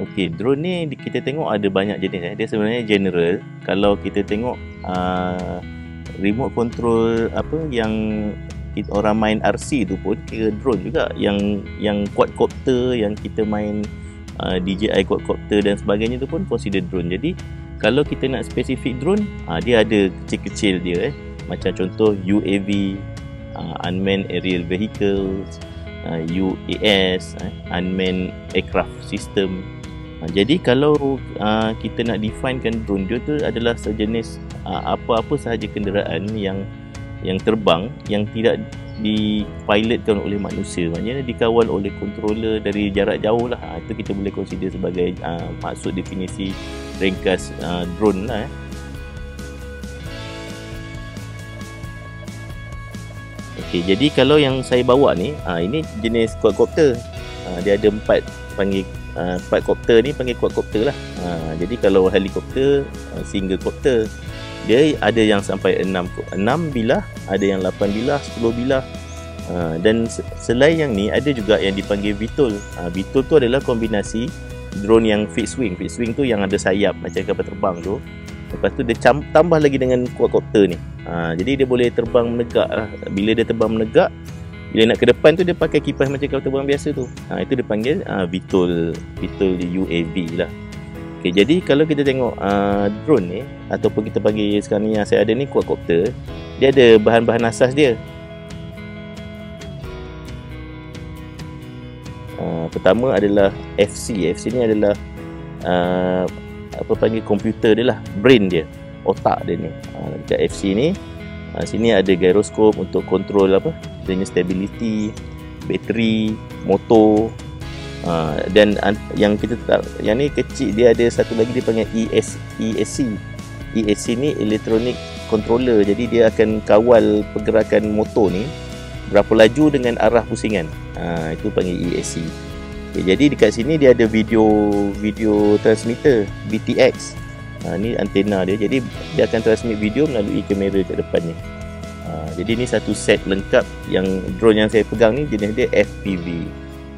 Okey, drone ni kita tengok ada banyak jenis. Dia sebenarnya general. Kalau kita tengok remote control apa yang orang main RC tu pun kira drone juga. Yang quadcopter yang kita main DJI quadcopter dan sebagainya tu pun consider drone. Jadi kalau kita nak spesifik drone, dia ada kecil-kecil dia macam contoh UAV, Unmanned Aerial Vehicles, UAS, Unmanned Aircraft System. Jadi kalau kita nak definekan drone, dia tu adalah sejenis apa-apa sahaja kenderaan yang terbang yang tidak dipilotkan oleh manusia, maknanya dikawal oleh controller dari jarak jauh lah. Itu kita boleh consider sebagai maksud definisi ringkas drone lah. Okey, jadi kalau yang saya bawa ni, ini jenis quadcopter. Dia ada 4 panggil quadcopter ni panggil quadcopter lah. Jadi kalau helikopter single copter, dia ada yang sampai 6 bilah, ada yang 8 bilah, 10 bilah. Dan selain yang ni ada juga yang dipanggil VTOL. VTOL tu adalah kombinasi drone yang fixed wing. Fixed wing tu yang ada sayap macam kapal terbang tu. Lepas tu dia tambah lagi dengan quadcopter ni. Jadi dia boleh terbang menegak lah. Bila dia terbang menegak, bila nak ke depan tu dia pakai kipas macam kapal terbang biasa tu. Itu dia panggil VTOL UAV lah. Okay, jadi kalau kita tengok drone ni, ataupun kita panggil sekarang ni yang saya ada ni quadcopter, dia ada bahan-bahan asas dia. Pertama adalah FC. FC ni adalah apa panggil komputer dia lah, brain dia, otak dia ni. Dekat FC ni, sini ada gyroscope untuk kontrol apa, adanya stability, bateri, motor. Dan yang kita yang ni kecil, dia ada satu lagi dia panggil ESC. ESC ni electronic controller. Jadi dia akan kawal pergerakan motor ni berapa laju dengan arah pusingan. Itu panggil ESC. Okay, jadi dekat sini dia ada video transmitter BTX. Ni antena dia. Jadi dia akan transmit video melalui kamera kat depan ni. Jadi ni satu set lengkap. Yang drone yang saya pegang ni jenis dia FPV.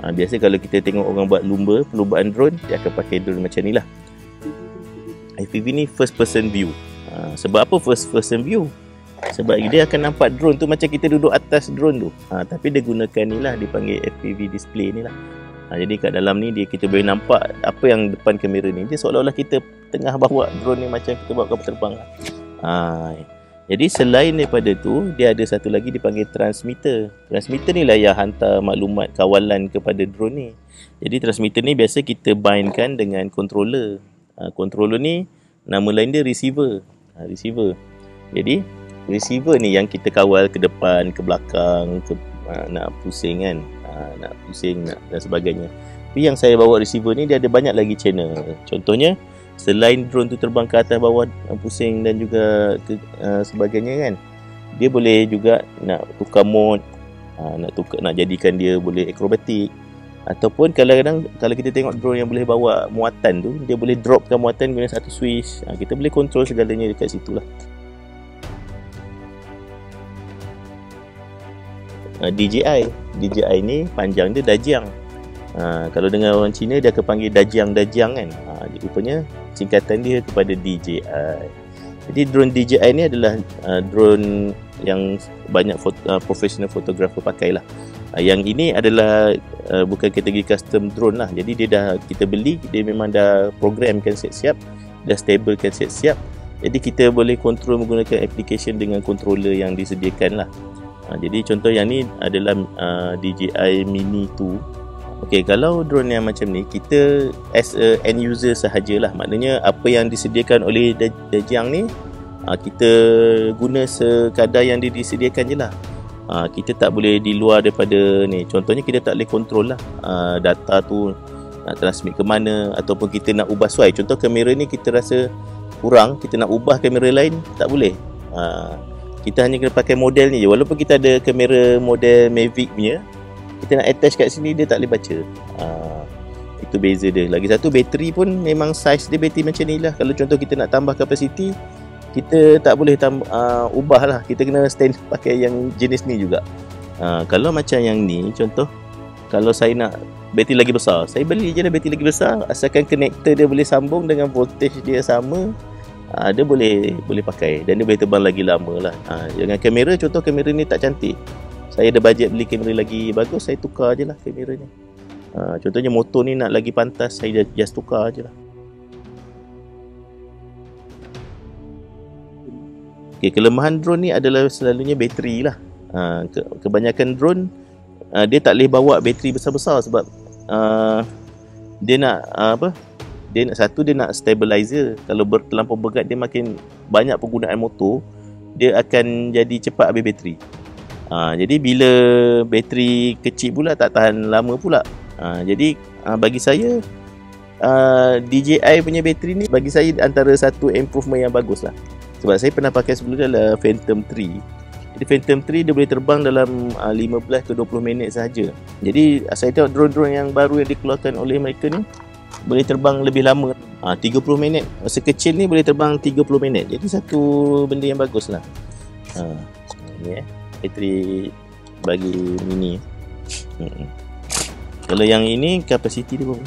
Biasa kalau kita tengok orang buat lumba perlumbaan drone, dia akan pakai drone macam ni lah. FPV ni first person view. Sebab apa first person view? Sebab dia akan nampak drone tu macam kita duduk atas drone tu. Tapi dia gunakan ni lah, dipanggil FPV display ni lah. Jadi kat dalam ni kita boleh nampak apa yang depan kamera ni. Dia seolah-olah kita tengah bawa drone ni macam kita bawa kapal terbang lah. Jadi selain daripada tu, dia ada satu lagi dipanggil transmitter. Transmitter ni lah yang hantar maklumat kawalan kepada drone ni. Jadi transmitter ni biasa kita bindkan dengan controller. Controller ni nama lain dia receiver. Receiver. Jadi receiver ni yang kita kawal ke depan, ke belakang, nak pusing kan, nak pusing dan sebagainya. Tapi yang saya bawa receiver ni dia ada banyak lagi channel. Contohnya selain drone tu terbang ke atas bawah pusing dan juga sebagainya kan, dia boleh juga nak tukar mode, nak jadikan dia boleh akrobatik. Ataupun kadang-kadang kalau kita tengok drone yang boleh bawa muatan tu, dia boleh dropkan muatan guna satu switch. Kita boleh control segalanya dekat situ lah. DJI ni panjang dia Dajiang. Kalau dengan orang Cina dia akan panggil Dajiang kan. Rupanya singkatan dia kepada DJI. Jadi drone DJI ni adalah drone yang banyak professional photographer pakai lah. Yang ini adalah bukan kategori custom drone lah. Jadi dia kita beli, dia memang dah programkan siap-siap, dah stablekan siap-siap. Jadi kita boleh control menggunakan application dengan controller yang disediakan lah. Jadi contoh yang ni adalah DJI Mini 2. Okey, kalau drone yang macam ni, kita as a end user sahajalah. Maknanya apa yang disediakan oleh Dajiang ni, kita guna sekadar yang disediakan je lah. Kita tak boleh di luar daripada ni. Contohnya kita tak boleh control lah data tu nak transmit ke mana, ataupun kita nak ubah suai. Contoh kamera ni kita rasa kurang, kita nak ubah kamera lain, tak boleh. Kita hanya kena pakai model ni je. Walaupun kita ada kamera model Mavic punya, kita nak attach kat sini dia tak boleh baca. Itu beza dia. Lagi satu, bateri pun memang size dia bateri macam ni lah. Kalau contoh kita nak tambah kapasiti, kita tak boleh ubah lah. Kita kena stand pakai yang jenis ni juga. Kalau macam yang ni, contoh Kalau saya nak bateri lagi besar, saya beli je lah bateri lagi besar, asalkan konektor dia boleh sambung dengan voltage dia sama, dia boleh pakai dan dia boleh terbang lagi lama lah. Dengan kamera, contoh kamera ni tak cantik, saya ada bajet beli kamera lagi bagus, saya tukar je lah kameranya. Contohnya motor ni nak lagi pantas, saya just tukar je lah. Okay, kelemahan drone ni adalah selalunya bateri lah. Kebanyakan drone dia tak boleh bawa bateri besar-besar sebab dia nak dia nak stabilizer. Kalau terlampau berat, dia makin banyak penggunaan motor, dia akan jadi cepat habis bateri. Jadi bila bateri kecil pula tak tahan lama pula. Jadi bagi saya DJI punya bateri ni bagi saya antara satu improvement yang bagus lah. Sebab saya pernah pakai sebelum dia adalah Phantom 3. Jadi Phantom 3 dia boleh terbang dalam 15 ke 20 minit sahaja. Jadi saya tengok drone-drone yang baru yang dikeluarkan oleh mereka ni boleh terbang lebih lama, 30 minit. Sekecil ni boleh terbang 30 minit. Jadi satu benda yang bagus lah. Ni bateri bagi mini. Kalau yang ini kapasiti dia berapa?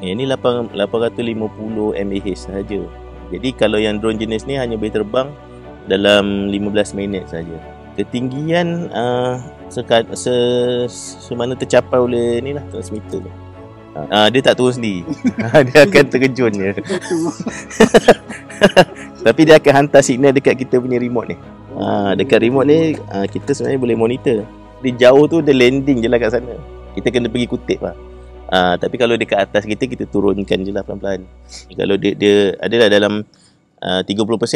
Ini 850 mAh sahaja. Jadi kalau yang drone jenis ni hanya boleh terbang dalam 15 minit saja. Ketinggian semana tercapai oleh ni lah transmitter tu. Dia tak turun sendiri. Dia akan terjun je. Tapi dia akan hantar signal dekat kita punya remote ni. Dekat remote ni kita sebenarnya boleh monitor. Di jauh tu dia landing je lah kat sana. Kita kena pergi kutip lah. Tapi kalau dekat atas kita turunkan je lah pelan-pelan. Kalau dia adalah dalam 30%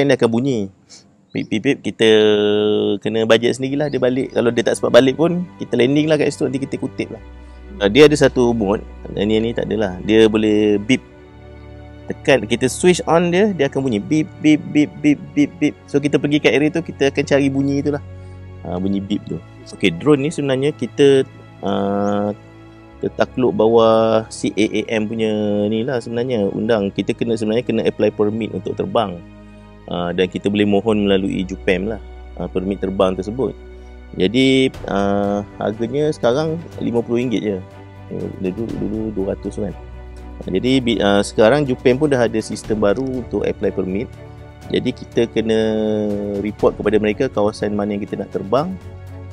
dia akan bunyi. Pip, kita kena bajet sendirilah dia balik. Kalau dia tak sempat balik pun, kita landing lah kat situ, nanti kita kutip lah. Dia ada satu mode, ni tak adalah. Dia boleh beep. Tekan, kita switch on dia akan bunyi beep, beep, beep, beep, beep, beep. So kita pergi kat area tu, kita akan cari bunyi tu lah. Bunyi beep tu. Okay, drone ni sebenarnya kita tertakluk bawah CAAM punya ni lah sebenarnya. Undang, kita sebenarnya kena apply permit untuk terbang. Dan kita boleh mohon melalui JUPAM lah permit terbang tersebut. Jadi harganya sekarang RM50 je. Dulu 200 kan. Jadi sekarang JUPAM pun dah ada sistem baru untuk apply permit. Jadi kita kena report kepada mereka kawasan mana yang kita nak terbang.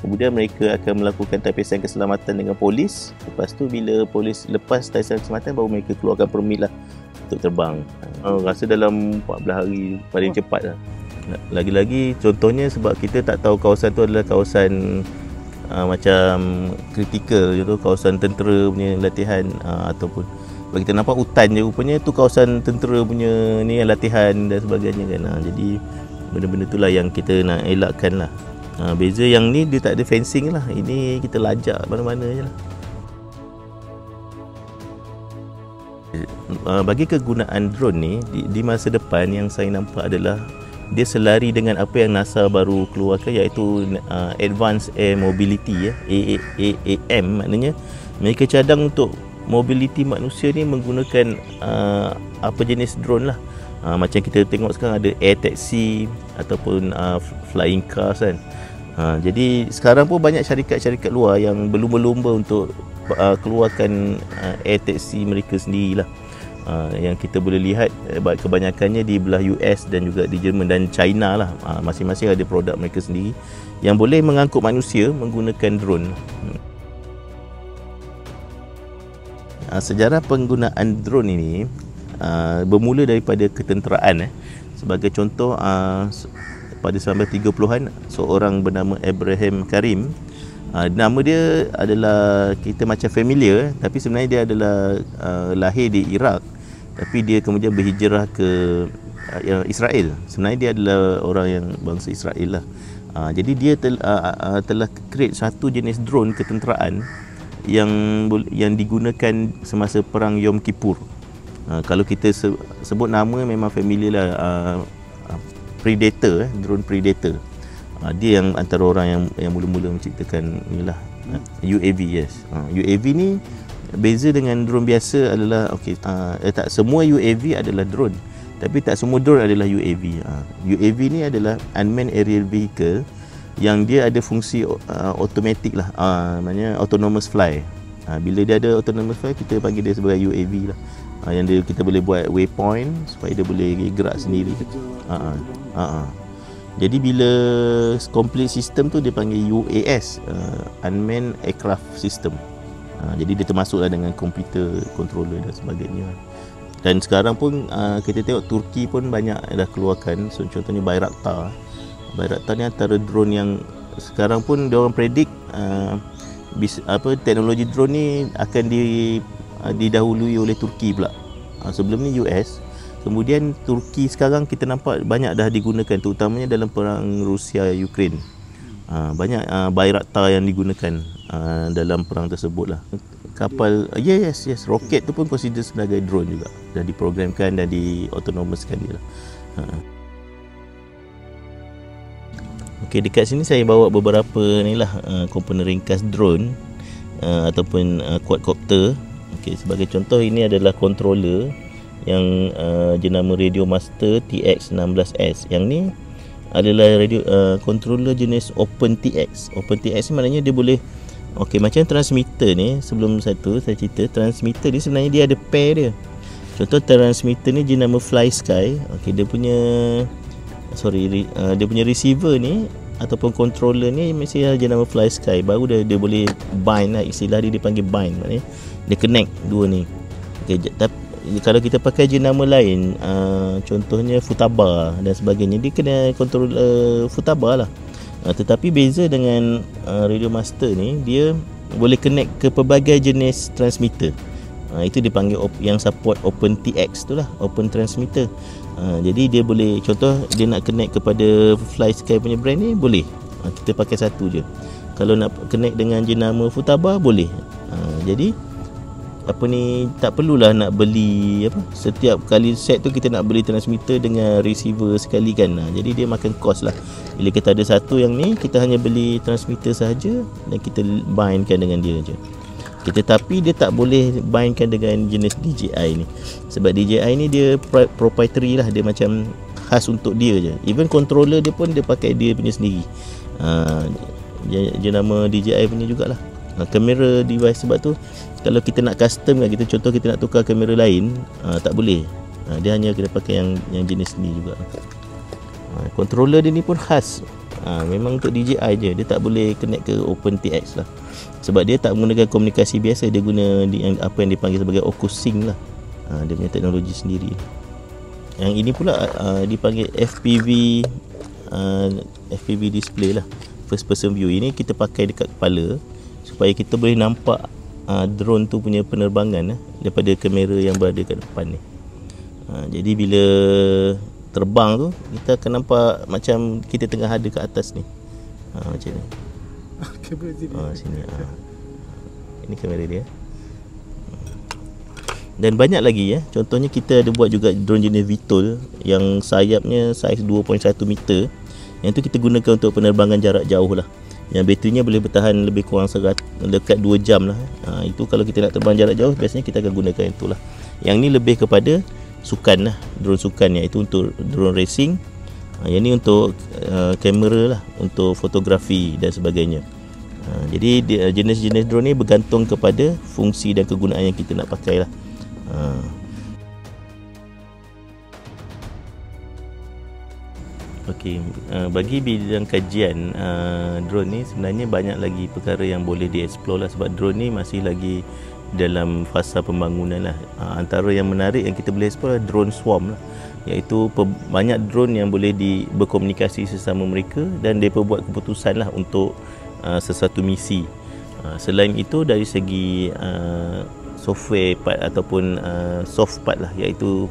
Kemudian mereka akan melakukan tapisan keselamatan dengan polis. Lepas tu bila polis lepas tapisan keselamatan, baru mereka keluarkan permit lah untuk terbang. Rasa dalam 14 hari paling cepat lah. Lagi-lagi contohnya sebab kita tak tahu kawasan tu adalah kawasan macam kritikal, contoh kawasan tentera punya latihan, ataupun kalau kita nampak hutan je rupanya tu kawasan tentera punya ni latihan dan sebagainya kan. Jadi benda-benda itulah yang kita nak elakkan lah. Beza yang ni dia tak ada fencing lah. Ini kita lajak mana-mana je lah. Bagi kegunaan drone ni di masa depan yang saya nampak adalah dia selari dengan apa yang NASA baru keluarkan, iaitu Advanced Air Mobility, AAM. Maknanya mereka cadang untuk mobility manusia ni menggunakan apa jenis drone lah. Macam kita tengok sekarang ada air taxi ataupun flying cars kan. Jadi sekarang pun banyak syarikat-syarikat luar yang berlumba-lumba untuk keluarkan air taxi mereka sendirilah. Yang kita boleh lihat kebanyakannya di belah US dan juga di Jerman dan China lah. Masing-masing ada produk mereka sendiri yang boleh mengangkut manusia menggunakan drone. Sejarah penggunaan drone ini bermula daripada ketenteraan. Sebagai contoh, pada 1930-an seorang bernama Abraham Karim, nama dia adalah kita macam familiar, tapi sebenarnya dia adalah lahir di Iraq, tapi dia kemudian berhijrah ke Israel. Sebenarnya dia adalah orang yang bangsa Israel lah. Jadi dia telah create satu jenis drone ketenteraan yang digunakan semasa perang Yom Kippur. Kalau kita sebut nama memang familiar lah, Predator, drone Predator. Dia yang antara orang yang mula-mula menciptakan inilah UAV. Yes, UAV ni beza dengan drone biasa adalah tak semua UAV adalah drone, tapi tak semua drone adalah UAV. UAV ni adalah unmanned aerial vehicle yang dia ada fungsi automatic lah, maknanya autonomous fly. Bila dia ada autonomous fly, kita panggil dia sebagai UAV lah. Yang dia, kita boleh buat waypoint supaya dia boleh gerak sendiri. Jadi bila complete system tu dia panggil UAS, Unmanned Aircraft System. Jadi dia termasuklah dengan komputer, controller dan sebagainya. Dan sekarang pun kita tengok Turki pun banyak dah keluarkan. So, contohnya Bayraktar. Bayraktar ni antara drone yang sekarang pun dia orang predik teknologi drone ni akan didahului oleh Turki pula. Sebelum ni US. Kemudian Turki sekarang kita nampak banyak dah digunakan, terutamanya dalam perang Rusia Ukraine. Banyak Bayraktar yang digunakan dalam perang tersebut lah. Kapal, yes, roket tu pun consider sebagai drone juga. Dah diprogramkan dan di-autonomouskan dia lah. Okey, dekat sini saya bawa beberapa ni lah komponen ringkas drone ataupun quadcopter. Okey, sebagai contoh ini adalah controller yang jenama Radio Master TX16S. Yang ni adalah radio controller jenis OpenTX. OpenTX ni maknanya dia boleh, okey, macam transmitter ni, sebelum saya cerita, transmitter ni sebenarnya dia ada pair dia. Contoh transmitter ni jenama FlySky. Okey, dia punya dia punya receiver ni ataupun controller ni mesti jenama FlySky. Baru dia boleh bind lah, istilah dia dipanggil bind, maknanya dia connect dua ni. Okey, tapi kalau kita pakai jenama lain, contohnya Futaba dan sebagainya, dia kena controller Futaba lah. Tetapi beza dengan Radio Master ni, dia boleh connect ke pelbagai jenis transmitter. Itu dipanggil yang support OpenTX tu lah, Open Transmitter. Jadi dia boleh, contoh dia nak connect kepada FlySky punya brand ni, boleh. Kita pakai satu je. Kalau nak connect dengan jenama Futaba, boleh. Jadi tak perlulah nak beli setiap kali set tu kita nak beli transmitter dengan receiver sekali kan. Jadi dia makan cost lah. Bila kita ada satu yang ni, kita hanya beli transmitter sahaja dan kita bindkan dengan dia je. Tetapi dia tak boleh bindkan dengan jenis DJI ni. Sebab DJI ni dia proprietary lah, dia macam khas untuk dia je. Even controller dia pun dia pakai dia punya sendiri. Jenama DJI punya jugalah. Kamera device, sebab tu kalau kita nak custom kan, kita contoh kita nak tukar kamera lain, tak boleh. Dia hanya kena pakai yang jenis ni juga. Controller dia ni pun khas, memang untuk DJI je. Dia tak boleh connect ke OpenTX lah, sebab dia tak menggunakan komunikasi biasa. Dia guna apa yang dipanggil sebagai OcuSync lah. Dia punya teknologi sendiri. Yang ini pula dipanggil FPV display lah, first person view. Ini kita pakai dekat kepala supaya kita boleh nampak drone tu punya penerbangan daripada kamera yang berada kat depan ni. Jadi bila terbang tu, kita akan nampak macam kita tengah ada kat atas ni. Macam ni. Kamera sini. Ini kamera dia. Dan banyak lagi Contohnya kita ada buat juga drone jenis VTOL yang sayapnya saiz 2.1 meter. Yang tu kita gunakan untuk penerbangan jarak jauh lah. Yang baterinya boleh bertahan lebih kurang dekat 2 jam lah. Itu kalau kita nak terbang jarak jauh, biasanya kita akan gunakan itulah. Yang ni lebih kepada sukan lah, drone sukan, iaitu untuk drone racing. Yang ni untuk kamera lah, untuk fotografi dan sebagainya. Jadi jenis-jenis drone ni bergantung kepada fungsi dan kegunaan yang kita nak pakai lah. Okey, bagi bidang kajian drone ni sebenarnya banyak lagi perkara yang boleh dieksplor lah, sebab drone ni masih lagi dalam fasa pembangunan lah. Antara yang menarik yang kita boleh eksplor adalah drone swarm lah, iaitu banyak drone yang boleh berkomunikasi sesama mereka dan mereka buat keputusan lah untuk sesuatu misi. Selain itu dari segi software part ataupun soft part lah, iaitu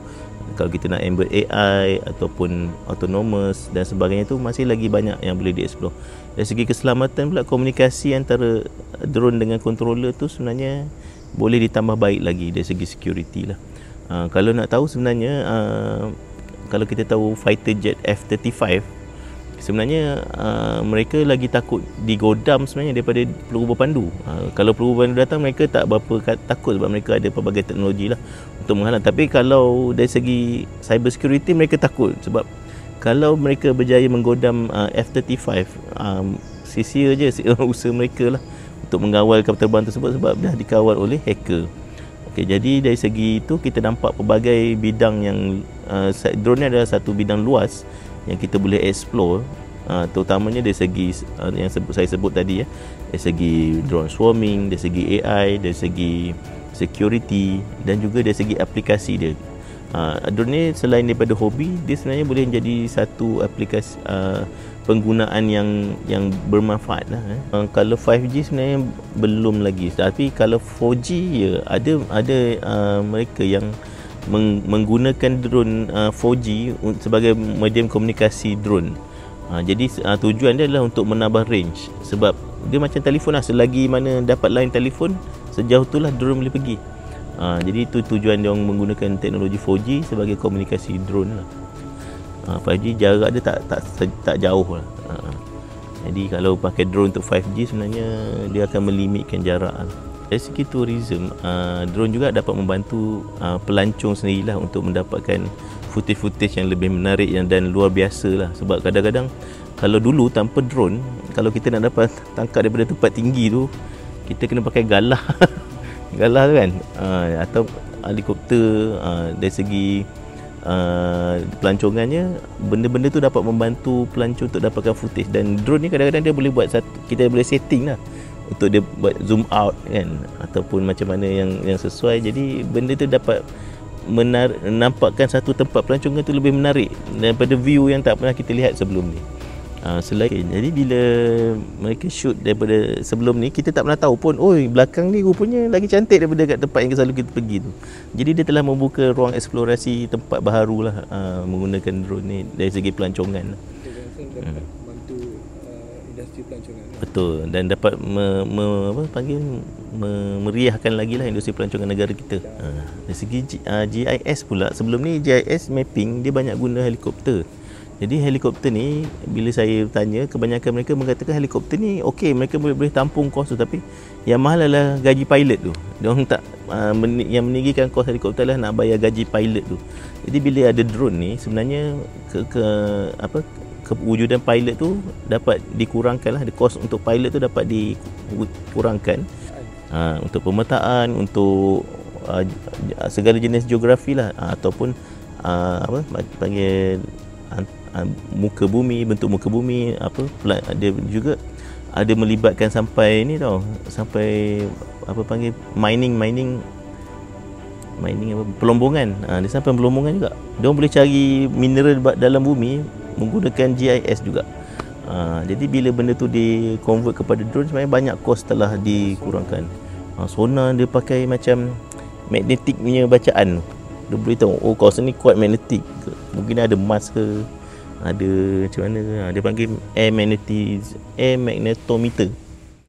kalau kita nak embed AI ataupun autonomous dan sebagainya, tu masih lagi banyak yang boleh dieksplor. Dari segi keselamatan pula, komunikasi antara drone dengan controller tu sebenarnya boleh ditambah baik lagi dari segi security lah. Kalau nak tahu sebenarnya, kalau kita tahu fighter jet F-35, sebenarnya mereka lagi takut digodam sebenarnya daripada peluru berpandu. Kalau peluru berpandu datang, mereka tak berapa takut sebab mereka ada pelbagai teknologi lah untuk menghalang. Tapi kalau dari segi cyber security, mereka takut sebab Kalau mereka berjaya menggodam F-35, sia-sia je usaha mereka lah untuk mengawal kapal terbang tersebut sebab dah dikawal oleh hacker. Okey, jadi dari segi itu kita nampak pelbagai bidang yang drone ni adalah satu bidang luas yang kita boleh explore, terutamanya dari segi yang saya sebut tadi ya, dari segi drone swarming, dari segi AI, dari segi security dan juga dari segi aplikasi dia. Drone ni selain daripada hobi, dia sebenarnya boleh menjadi satu aplikasi penggunaan yang bermanfaat lah. Kalau 5G sebenarnya belum lagi, tapi kalau 4G ya ada mereka yang menggunakan drone 4G sebagai medium komunikasi drone. Jadi tujuan dia adalah untuk menambah range, sebab dia macam telefon lah, selagi mana dapat line telefon sejauh itulah drone boleh pergi. Jadi itu tujuan dia orang menggunakan teknologi 4G sebagai komunikasi drone lah. 5G jarak dia tak jauh lah. Jadi kalau pakai drone untuk 5G sebenarnya dia akan melimitkan jarak lah. Dari segi tourism, drone juga dapat membantu pelancong sendirilah untuk mendapatkan footage-footage yang lebih menarik dan luar biasa lah. Sebab kadang-kadang kalau dulu tanpa drone, kalau kita nak dapat tangkap daripada tempat tinggi tu, kita kena pakai galah galah kan, atau helikopter. Dari segi pelancongannya, benda-benda tu dapat membantu pelancong untuk dapatkan footage. Dan drone ni kadang-kadang dia boleh buat kita boleh setting lah untuk dia buat zoom out kan, ataupun macam mana yang sesuai. Jadi benda tu dapat menampakkan satu tempat pelancongan tu lebih menarik daripada view yang tak pernah kita lihat sebelum ni. Jadi bila mereka shoot daripada sebelum ni, kita tak pernah tahu pun, belakang ni rupanya lagi cantik daripada kat tempat yang selalu kita pergi tu. Jadi dia telah membuka ruang eksplorasi tempat baharu lah, menggunakan drone ni dari segi pelancongan. Dapat membantu industri pelancongan. Betul, dan dapat meriahkan lagi lah industri pelancongan negara kita. Dari segi GIS pula, sebelum ni GIS mapping dia banyak guna helikopter. Jadi helikopter ni, bila saya tanya, kebanyakan mereka mengatakan helikopter ni okey, mereka boleh tampung kos tu, tapi yang mahal adalah gaji pilot tu. Diorang tak yang meninggikan kos helikopter lah nak bayar gaji pilot tu. Jadi bila ada drone ni, sebenarnya kewujudan pilot tu dapat dikurangkan lah, kos untuk pilot tu dapat dikurangkan. Untuk pemetaan, untuk segala jenis geografi lah, ataupun panggil muka bumi, bentuk muka bumi, dia juga ada melibatkan sampai ni tau, sampai mining pelombongan. Dia sampai pelombongan juga. Dia boleh cari mineral dalam bumi menggunakan GIS juga. Jadi bila benda tu di-convert kepada drone, sebenarnya banyak kos telah dikurangkan. Sonar dia pakai macam magnetik punya bacaan. Dia boleh tahu, kawasan ni kuat magnetik ke? Mungkin ada Mars ke, ada macam mana. Dia panggil air magnetometer.